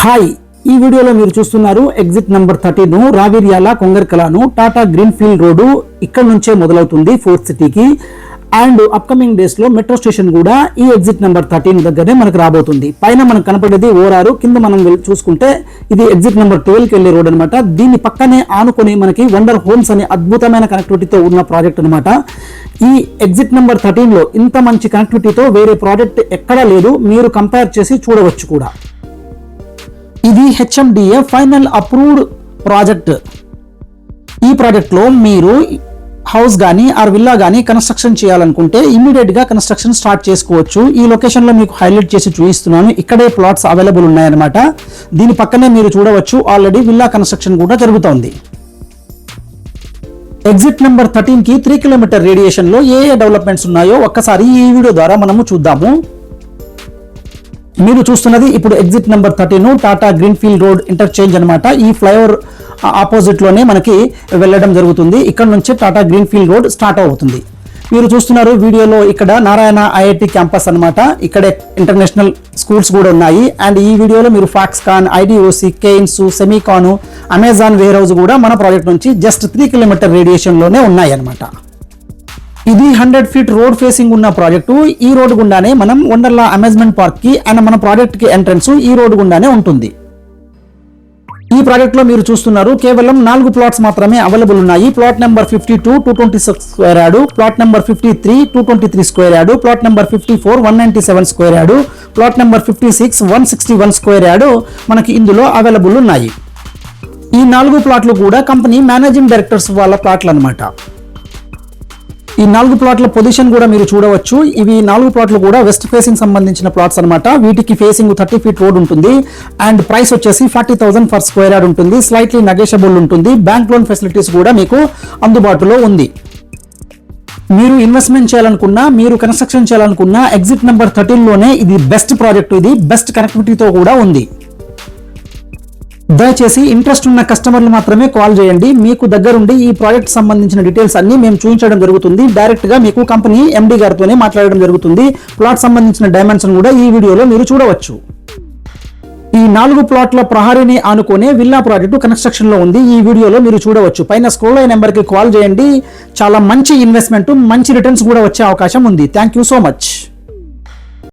Hi, ఈ వీడియోలో మీరు చూస్తున్నారు ఎగ్జిట్ నెంబర్ 13 రావిర్యాల కొంగర్కలాను టాటా గ్రీన్ ఫీల్డ్ రోడ్డు ఇక్కడ నుంచే మొదలవుతుంది ఫోర్త్ సిటీకి. అండ్ అప్కమింగ్ డేస్ లో మెట్రో స్టేషన్ కూడా ఈ ఎగ్జిట్ నెంబర్ 13 దగ్గరే మనకు రాబోతుంది. పైన మనకు కనపడేది ఓరారు, కింద మనం చూసుకుంటే ఇది ఎగ్జిట్ నెంబర్ 12 కి వెళ్లే రోడ్ అనమాట. దీని పక్కనే ఆనుకొని మనకి వండర్ హోమ్స్ అనే అద్భుతమైన కనెక్టివిటీతో ఉన్న ప్రాజెక్ట్ అనమాట. ఈ ఎగ్జిట్ నెంబర్ 13 లో ఇంత మంచి కనెక్టివిటీతో వేరే ప్రాజెక్ట్ ఎక్కడా లేదు, మీరు కంపేర్ చేసి చూడవచ్చు కూడా. ఇది హెచ్ఎండిఏ ఫైనల్ అప్రూవ్డ్ ప్రాజెక్ట్. ఈ ప్రాజెక్ట్ లో మీరు హౌస్ గానీ ఆర్ విల్లా గానీ కన్స్ట్రక్షన్ చేయాలనుకుంటే ఇమీడియట్ గా కన్స్ట్రక్షన్ స్టార్ట్ చేసుకోవచ్చు. ఈ లొకేషన్ లో మీకు హైలైట్ చేసి చూపిస్తున్నాను. ఇక్కడే ప్లాట్స్ అవైలబుల్ ఉన్నాయన్నమాట. దీని పక్కనే మీరు చూడవచ్చు ఆల్రెడీ విల్లా కన్స్ట్రక్షన్ కూడా జరుగుతోంది. ఎగ్జిట్ నెంబర్ 13 కి 3 కిలోమీటర్ రేడియేషన్ లో ఏ డెవలప్మెంట్స్ ఉన్నాయో ఒక్కసారి ఈ వీడియో ద్వారా మనము చూద్దాము. మీరు చూస్తున్నది ఇప్పుడు exit number 13 Tata green field road interchange అనమాట. ఈ ఫ్లైఓవర్ ఆపోజిట్ లోనే మనకి వెళ్ళడం జరుగుతుంది. ఇక్కడ నుంచి Tata green field road start అవుతుంది. మీరు చూస్తున్నారు వీడియోలో ఇక్కడ నారాయణ ఐఐటి క్యాంపస్ అనమాట. ఇక్కడే ఇంటర్నేషనల్ స్కూల్స్ కూడా ఉన్నాయి. అండ్ ఈ వీడియోలో మీరు Foxconn, IDOC, Kaynes, Semicon, Amazon warehouse కూడా మన ప్రాజెక్ట్ నుంచి జస్ట్ 3 కిలోమీటర్ రేడియేషన్ లోనే ఉన్నాయి అనమాట. ఇది 100 ఫీట్ రోడ్ ఫేసింగ్ ఉన్న ప్రాజెక్టు. ఈ రోడ్ గుండానే మనం వండర్లా అమ్యూజ్మెంట్ పార్క్ కి అండ్ మన ప్రాజెక్ట్ కి ఎంట్రన్స్ ఈ రోడ్ గుండానే ఉంటుంది. ఈ ప్రాజెక్ట్ లో మీరు చూస్తున్నారు కేవలం 4 ప్లాట్స్ మాత్రమే అవైలబుల్ ఉన్నాయి. Plot number 52 226 square yard, plot number 53 223 square yard, plot number 54 197 square yard, plot number 56 161 square yard మనకి ఇందులో అవైలబుల్ ఉన్నాయి. ఈ 4 ప్లాట్లు కూడా కంపెనీ మేనేజింగ్ డైరెక్టర్స్ వాళ్ళ ప్లాట్లు అనమాట. ఈ 4 ప్లాట్ల పొజిషన్ కూడా మీరు చూడవచ్చు. ఇవి 4 ప్లాట్లు కూడా వెస్ట్ ఫేసింగ్ సంబంధించిన ప్లాట్స్ అనమాట. వీటికి ఫేసింగ్ 30 ఫీట్ రోడ్ ఉంటుంది. అండ్ ప్రైస్ వచ్చేసి 40,000 ఫర్ స్క్వేర్ యార్డ్ ఉంటుంది. స్లైట్లీ నెగోషియబుల్ ఉంటుంది. బ్యాంక్ లోన్ ఫెసిలిటీస్ కూడా మీకు అందుబాటులో ఉంది. మీరు ఇన్వెస్ట్మెంట్ చేయాలనుకున్నా, మీరు కన్స్ట్రక్షన్ చేయాలనుకున్నా ఎగ్జిట్ నెంబర్ 13 లోనే ఇది బెస్ట్ ప్రాజెక్ట్. ఇది బెస్ట్ కనెక్టివిటీతో కూడా ఉంది. దయచేసి ఇంట్రెస్ట్ ఉన్న కస్టమర్లు మాత్రమే కాల్ చేయండి. మీకు దగ్గరుండి ఈ ప్రాజెక్ట్ సంబంధించిన డీటెయిల్స్ అన్ని మేము చూపించడం జరుగుతుంది. డైరెక్ట్ గా మీకు కంపెనీ ఎండి గారితోనే మాట్లాడడం జరుగుతుంది. ప్లాట్ సంబంధించిన డైమెన్షన్ కూడా ఈ వీడియోలో మీరు చూడవచ్చు. ఈ 4 ప్లాట్ల ప్రహరీని ఆనుకునే విల్లా ప్రాజెక్టు కన్స్ట్రక్షన్ లో ఉంది. ఈ వీడియోలో మీరు చూడవచ్చు. పైన స్క్రోల్ అయిన నెంబర్ కి కాల్ చేయండి. చాలా మంచి ఇన్వెస్ట్మెంట్, మంచి రిటర్న్స్ కూడా వచ్చే అవకాశం ఉంది. Thank you so much.